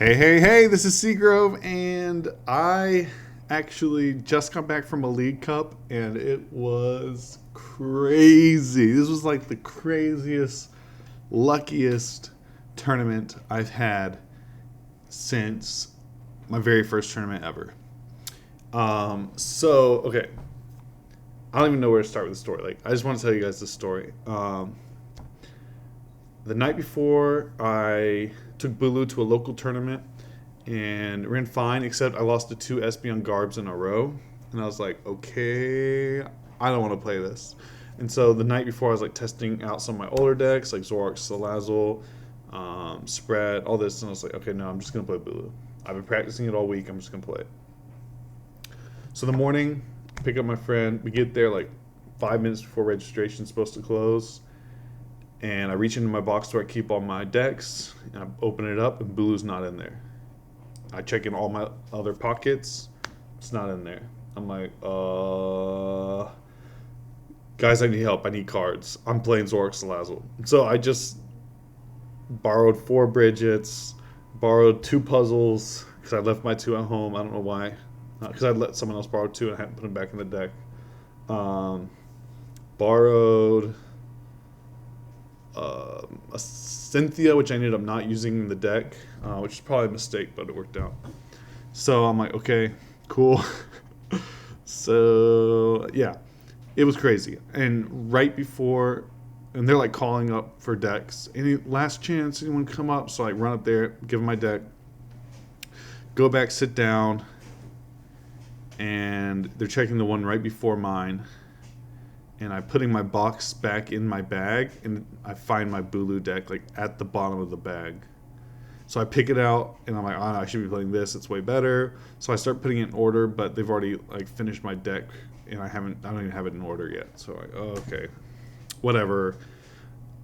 Hey, this is Seagrove, and I actually just got back from a League Cup, and it was crazy. This was like the craziest, luckiest tournament I've had since my very first tournament ever. Okay, I don't even know where to start with the story. Like, I just want to tell you guys this story. The night before, I took Bulu to a local tournament and ran fine, except I lost to two Espeon Garbs in a row. And I was like, okay, I don't want to play this. And so the night before, I was like testing out some of my older decks, like Zoroark Salazzle, Spread, all this. And I was like, okay, no, I'm just going to play Bulu. I've been practicing it all week. I'm just going to play it. So the morning, pick up my friend. We get there like 5 minutes before registration's supposed to close. And I reach into my box where I keep all my decks, and I open it up, and Bulu's not in there. I check in all my other pockets, it's not in there. I'm like, guys, I need help. I need cards. I'm playing Zoroark Salazzle. So I just borrowed 4 Bridgets, borrowed 2 puzzles, because I left my 2 at home. I don't know why. Because I let someone else borrow 2 and I hadn't put them back in the deck. Borrowed a Cynthia, which I ended up not using in the deck, which is probably a mistake, but it worked out. So I'm like, okay, cool. So yeah, it was crazy. And right before, and they're like calling up for decks. Any last chance, anyone come up? So I run up there, give them my deck, go back, sit down, and they're checking the one right before mine. And I'm putting my box back in my bag, and I find my Bulu deck like at the bottom of the bag. So I pick it out, and I'm like, oh, no, I should be playing this. It's way better. So I start putting it in order, but they've already like finished my deck, and I don't even have it in order yet. So I'm like, oh, okay, whatever.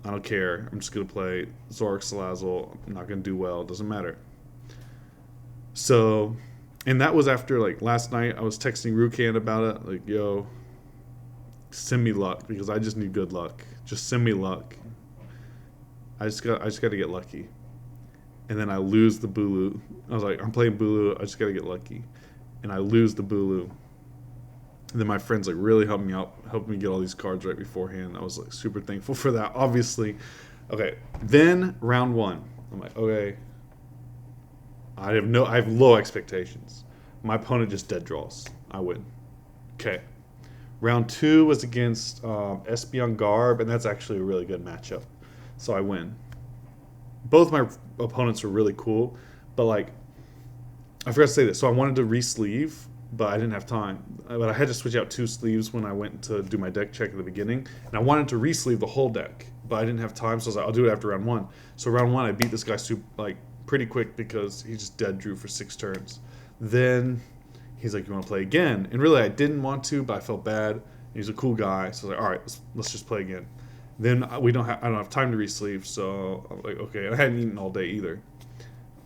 I don't care. I'm just gonna play Zoroark Salazzle. I'm not gonna do well. It doesn't matter. So, and that was after like last night. I was texting Rukan about it, like, yo, send me luck, because I just need good luck. Just send me luck. I just got to get lucky. And then I lose the Bulu. I was like, I'm playing Bulu. I just got to get lucky. And I lose the Bulu. And then my friends like really helped me out, helped me get all these cards right beforehand. I was like super thankful for that, obviously. Okay, then round 1. I'm like, okay, I have low expectations. My opponent just dead draws. I win. Okay. Round 2 was against Espeon Garb, and that's actually a really good matchup. So I win. Both my opponents were really cool, but like, I forgot to say this. So I wanted to re-sleeve, but I didn't have time. But I had to switch out 2 sleeves when I went to do my deck check at the beginning, and I wanted to re-sleeve the whole deck, but I didn't have time, so I was like, I'll do it after round 1. So round 1, I beat this guy pretty quick because he just dead drew for 6 turns. Then he's like, you want to play again? And really, I didn't want to, but I felt bad. He's a cool guy, so I was like, all right, let's just play again. Then I don't have time to re-sleeve, so I'm like, okay. And I hadn't eaten all day either.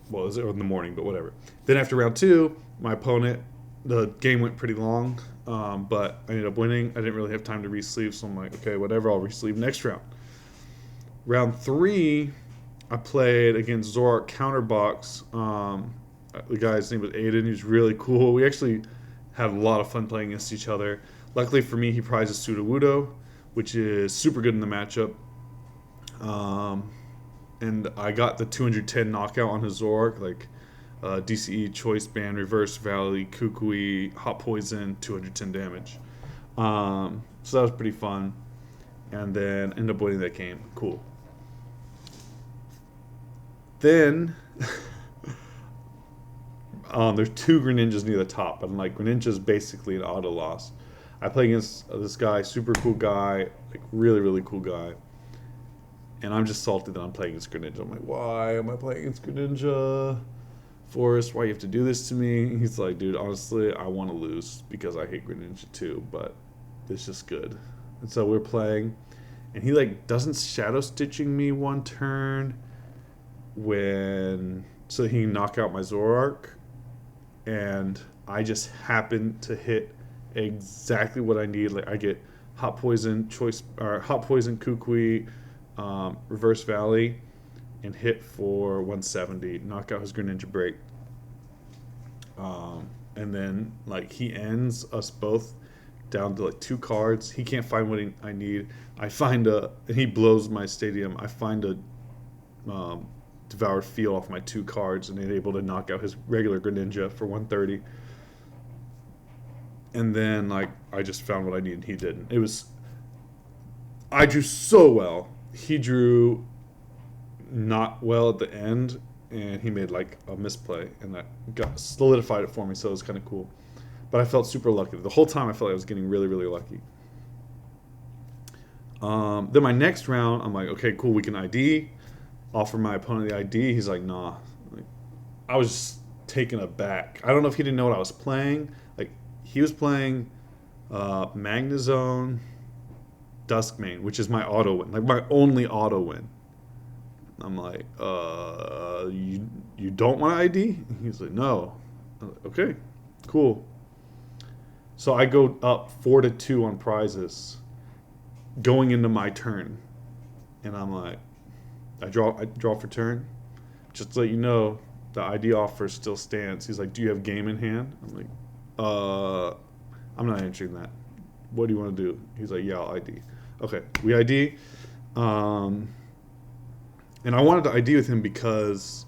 Well, it was in the morning, but whatever. Then after round 2, my opponent, the game went pretty long, but I ended up winning. I didn't really have time to re-sleeve, so I'm like, okay, whatever, I'll re-sleeve next round. Round 3, I played against Zoroark Counterbox. The guy's name was Aiden. He was really cool. We actually had a lot of fun playing against each other. Luckily for me, he prizes Sudowoodo, which is super good in the matchup. And I got the 210 knockout on his Zoroark, like DCE, Choice Band, Reverse Valley, Kukui, Hot Poison, 210 damage. So that was pretty fun. And then ended up winning that game. Cool. Then there's 2 Greninjas near the top, but I'm like, Greninja's basically an auto loss. I play against this guy, super cool guy, like really, really cool guy. And I'm just salty that I'm playing against Greninja. I'm like, why am I playing against Greninja? Forrest, why you have to do this to me? And he's like, dude, honestly, I want to lose because I hate Greninja too, but it's just good. And so we're playing, and he like doesn't shadow stitching me one turn so he can knock out my Zoroark, and I just happen to hit exactly what I need. Like I get Hot Poison, Hot Poison Kukui, Reverse Valley, and hit for 170, knock out his Greninja break. And then like he ends us both down to like 2 cards. He can't find what I need. I find and he blows my stadium. I find a Devoured Field off my 2 cards and able to knock out his regular Greninja for 130. And then like I just found what I needed. He didn't. I drew so well. He drew not well at the end, and he made like a misplay, and that solidified it for me. So it was kind of cool. But I felt super lucky. The whole time I felt like I was getting really, really lucky. Then my next round, I'm like, okay, cool, we can ID. Offer my opponent the ID. He's like, nah. Like, I was just taken aback. I don't know if he didn't know what I was playing. Like, he was playing Magnezone, Duskmane, which is my auto win, like my only auto win. I'm like, you don't want to ID? He's like, no. Like, okay, cool. So I go up 4-2 on prizes going into my turn, and I'm like, I draw for turn. Just to let you know, the ID offer still stands. He's like, do you have game in hand? I'm like, I'm not answering that. What do you want to do? He's like, yeah, I'll ID. Okay, we ID. And I wanted to ID with him because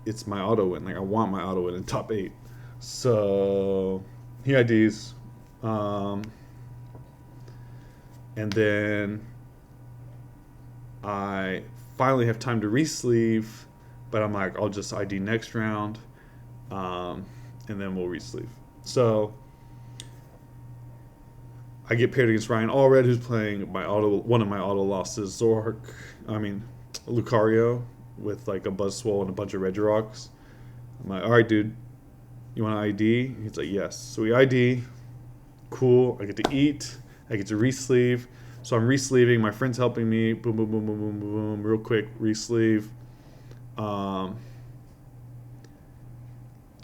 it's my auto win. Like, I want my auto win in top 8. So he IDs. And then I finally have time to re-sleeve, but I'm like, I'll just ID next round, and then we'll re-sleeve. So I get paired against Ryan Allred, who's playing one of my auto losses, Lucario, with like a Buzzwole and a bunch of Regirocks. I'm like, all right, dude, you want to ID? He's like, yes. So we ID. Cool. I get to eat. I get to re-sleeve. So I'm re-sleeving. My friend's helping me. Boom, boom, boom, boom, boom, boom. Real quick, re-sleeve. Turn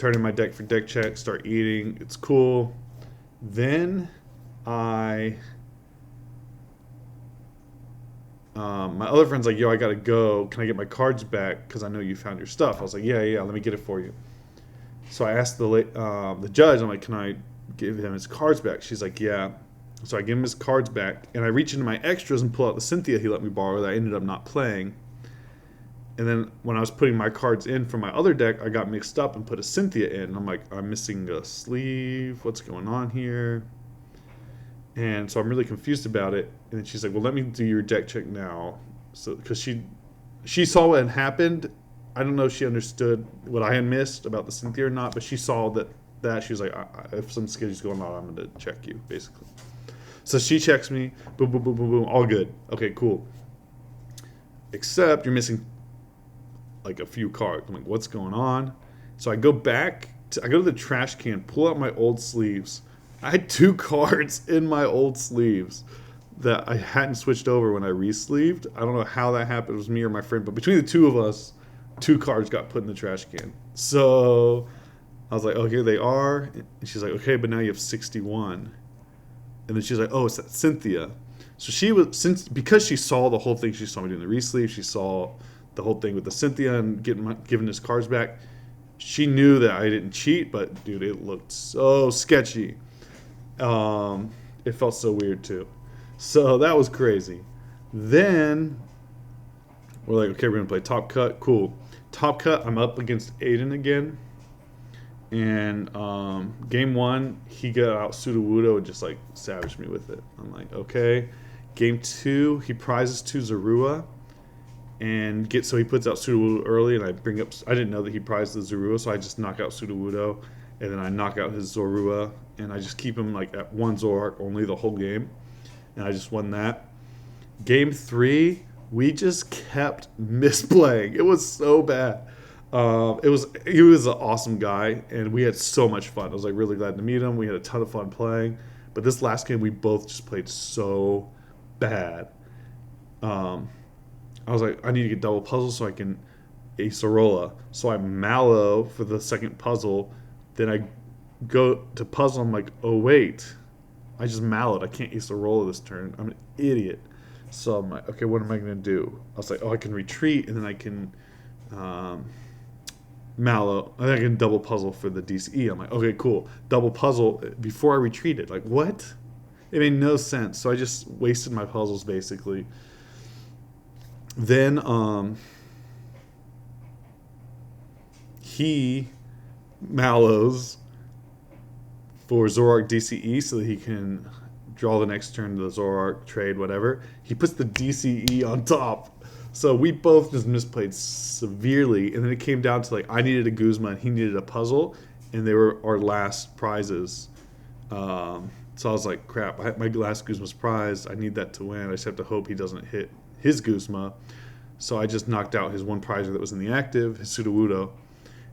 in my deck for deck check. Start eating. It's cool. Then my other friend's like, yo, I gotta go. Can I get my cards back? Because I know you found your stuff. I was like, yeah, let me get it for you. So I asked the judge, I'm like, can I give him his cards back? She's like, yeah. So I give him his cards back, and I reach into my extras and pull out the Cynthia he let me borrow that I ended up not playing. And then when I was putting my cards in from my other deck, I got mixed up and put a Cynthia in. And I'm like, I'm missing a sleeve. What's going on here? And so I'm really confused about it. And then she's like, well, let me do your deck check now. So because she saw what had happened. I don't know if she understood what I had missed about the Cynthia or not, but she saw that she was like, if some skitty's going on, I'm going to check you, basically. So she checks me. Boom, boom, boom, boom, boom. All good. Okay, cool. Except you're missing like a few cards. I'm like, what's going on? So I go back. I go to the trash can, pull out my old sleeves. I had 2 cards in my old sleeves that I hadn't switched over when I re-sleeved. I don't know how that happened. It was me or my friend. But between the 2 of us, 2 cards got put in the trash can. So I was like, oh, here they are. And she's like, okay, but now you have 61. And then she's like, oh, it's that Cynthia. So because she saw the whole thing, she saw me doing the re-sleeve, she saw the whole thing with the Cynthia and giving his cards back. She knew that I didn't cheat, but dude, it looked so sketchy. It felt so weird too. So that was crazy. Then we're like, okay, we're gonna play Top Cut. Cool. Top Cut, I'm up against Aiden again. And game 1, he got out Sudowoodo and just like savaged me with it. I'm like, okay. Game 2, he prizes 2 Zorua. So he puts out Sudowoodo early, and I didn't know that he prized the Zorua, so I just knock out Sudowoodo, and then I knock out his Zorua, and I just keep him like at 1 Zoroark only the whole game. And I just won that. Game 3, we just kept misplaying. It was so bad. He was an awesome guy, and we had so much fun. I was like really glad to meet him. We had a ton of fun playing, but this last game we both just played so bad. I was like, I need to get double puzzles so I can ace Arola. So I mallow for the second puzzle. Then I go to puzzle. I'm like, oh wait, I just mallowed. I can't ace Arola this turn. I'm an idiot. So I'm like, okay, what am I going to do? I was like, oh, I can retreat, and then I can Mallow, and then I can double puzzle for the DCE. I'm like, okay, cool. Double puzzle before I retreated. Like, what? It made no sense. So I just wasted my puzzles, basically. Then he mallows for Zoroark DCE so that he can draw the next turn to the Zoroark, trade, whatever. He puts the DCE on top. So we both just misplayed severely. And then it came down to, like, I needed a Guzma and he needed a puzzle. And they were our last prizes. So I was like, crap, my last Guzma's prize. I need that to win. I just have to hope he doesn't hit his Guzma. So I just knocked out his one prizer that was in the active, his Sudowoodo.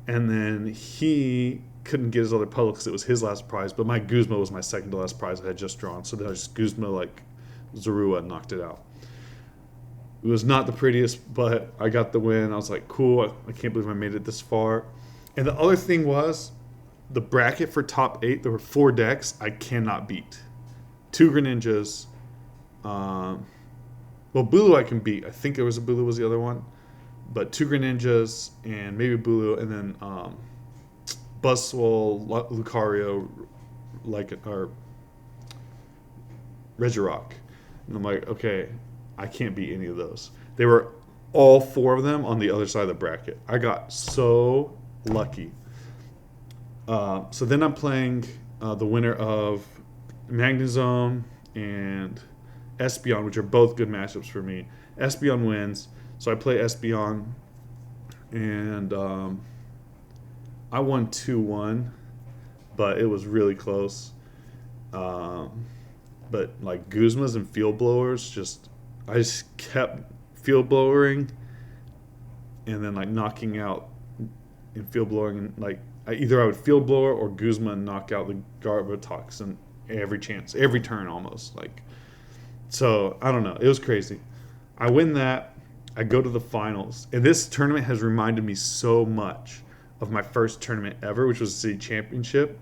And then he couldn't get his other puzzle because it was his last prize. But my Guzma was my second to last prize I had just drawn. So then I just Guzma like Zorua knocked it out. It was not the prettiest, but I got the win. I was like, cool. I can't believe I made it this far. And the other thing was, the bracket for top 8, there were 4 decks I cannot beat. 2 Greninjas. Well, Bulu I can beat. I think it was a Bulu was the other one. But 2 Greninjas and maybe Bulu, and then Buzzwole, Lucario, or Regirock. And I'm like, okay, I can't beat any of those. They were all 4 of them on the other side of the bracket. I got so lucky. So then I'm playing the winner of Magnezone and Espeon, which are both good matchups for me. Espeon wins, so I play Espeon, and I won 2-1, but it was really close. But like Guzmas and Field Blowers, I just kept Field Blowering, and then like knocking out and Field Blowing, and like either I would Field Blower or Guzma and knock out the Garbotox every chance, every turn almost. Like, so I don't know. It was crazy. I win that. I go to the finals, and this tournament has reminded me so much of my first tournament ever, which was the city championship.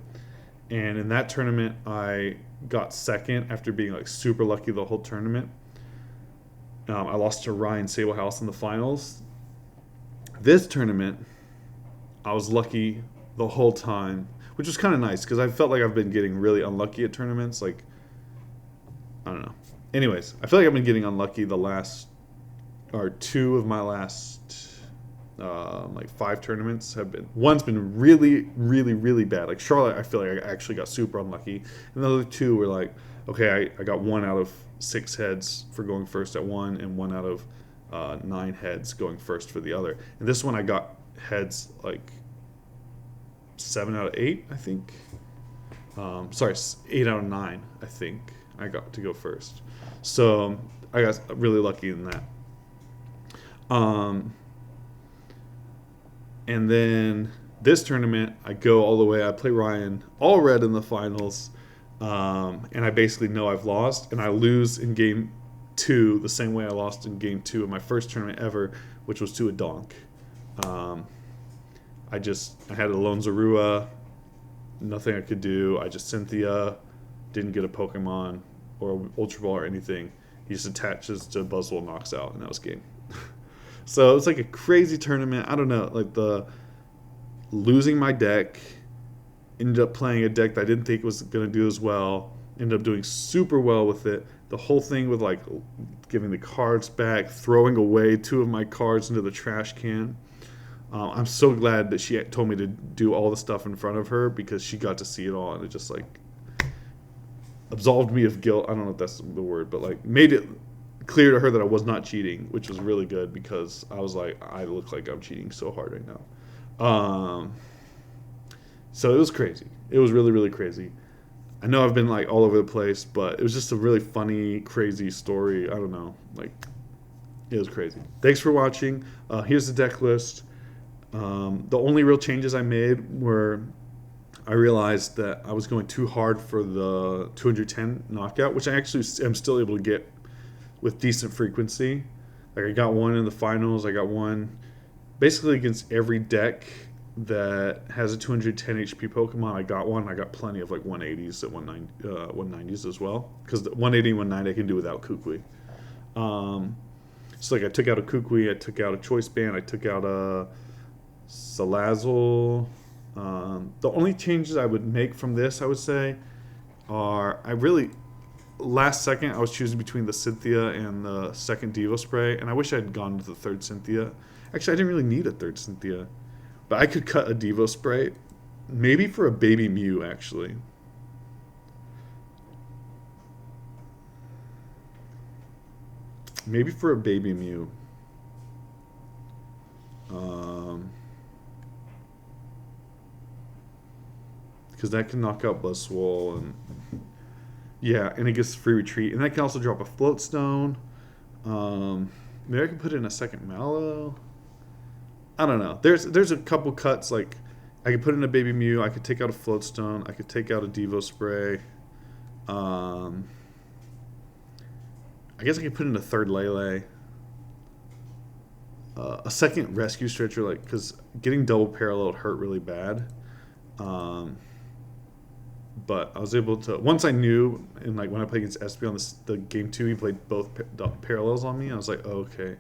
And in that tournament, I got second after being like super lucky the whole tournament. I lost to Ryan Sablehouse in the finals. This tournament, I was lucky the whole time, which was kind of nice because I felt like I've been getting really unlucky at tournaments. Like, I don't know. Anyways, I feel like I've been getting unlucky the last, or 2 of my last, like 5 tournaments have been. One's been really, really, really bad. Like Charlotte, I feel like I actually got super unlucky, and the other 2 were like, okay, I got 1 out of 6 heads for going first at one, and 1 out of 9 heads going first for the other. And this one I got heads like 7 out of 8, I think. 8 out of 9, I think I got to go first. So I got really lucky in that. And then this tournament, I go all the way. I play Ryan, all red in the finals. And I basically know I've lost. And I lose in game 2 the same way I lost in game 2 of my first tournament ever, which was to a donk. I had a lone Zorua, nothing I could do. I just Cynthia, didn't get a Pokemon or Ultra Ball or anything. He just attaches to Buzzwole, knocks out, and that was game. So it was like a crazy tournament. I don't know, like losing my deck, ended up playing a deck that I didn't think was going to do as well, ended up doing super well with it. The whole thing with like giving the cards back, throwing away 2 of my cards into the trash can. I'm so glad that she told me to do all the stuff in front of her because she got to see it all, and it just like absolved me of guilt. I don't know if that's the word, but like made it clear to her that I was not cheating, which was really good because I was like, I look like I'm cheating so hard right now. So it was crazy. It was really, really crazy. I know I've been like all over the place, but it was just a really funny, crazy story. I don't know. Like, it was crazy. Thanks for watching. Here's the deck list. The only real changes I made were I realized that I was going too hard for the 210 knockout, which I actually am still able to get with decent frequency. Like I got 1 in the finals. I got 1 basically against every deck that has a 210 HP Pokemon. I got 1. I got plenty of like 180s and 190s as well, because the 180 and 190 I can do without Kukui. So like I took out a Kukui, I took out a Choice Band, I took out a Salazzle. The only changes I would make from this, I would say, are last second I was choosing between the Cynthia and the second Devo Spray, and I wish I had gone to the third Cynthia. Actually, I didn't really need a third Cynthia, but I could cut a Devo Spray, maybe for a Baby Mew actually. Maybe for a Baby Mew. Because that can knock out Buzzwole, and yeah, and it gets free retreat, and that can also drop a Float Stone. Maybe I can put in a second Mallow. I don't know. There's a couple cuts, like I could put in a Baby Mew, I could take out a Float Stone, I could take out a Devo Spray. I guess I could put in a third Lele. A second Rescue Stretcher, like, because getting double paralleled hurt really bad. But I was able to, once I knew, and like when I played against SB on the game 2, he played both parallels on me. I was like, oh, okay,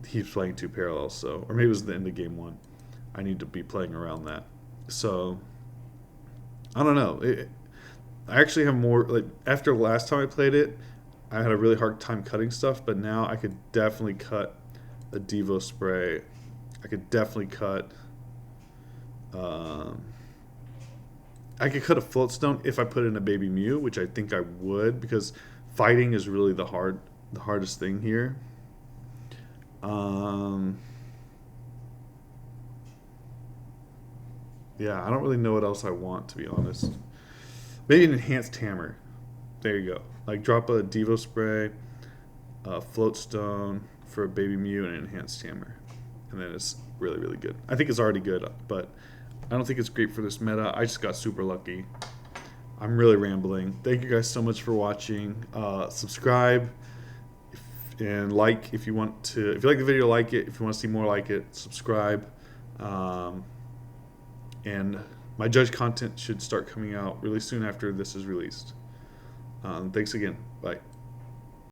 he's playing 2 parallels, so, or maybe it was the end of game 1. I need to be playing around that. So I don't know. I actually have more, like, after last time I played it, I had a really hard time cutting stuff, but now I could definitely cut a Devo Spray. I could definitely cut. I could cut a Float Stone if I put in a Baby Mew, which I think I would, because fighting is really the hardest thing here. Yeah, I don't really know what else I want, to be honest. Maybe an Enhanced Hammer. There you go. Like, drop a Devo Spray, a Float Stone for a Baby Mew, and an Enhanced Hammer. And then it's really, really good. I think it's already good, but I don't think it's great for this meta. I just got super lucky. I'm really rambling. Thank you guys so much for watching. Subscribe and like if you want to. If you like the video, like it. If you want to see more like it, subscribe. And my judge content should start coming out really soon after this is released. Thanks again. Bye.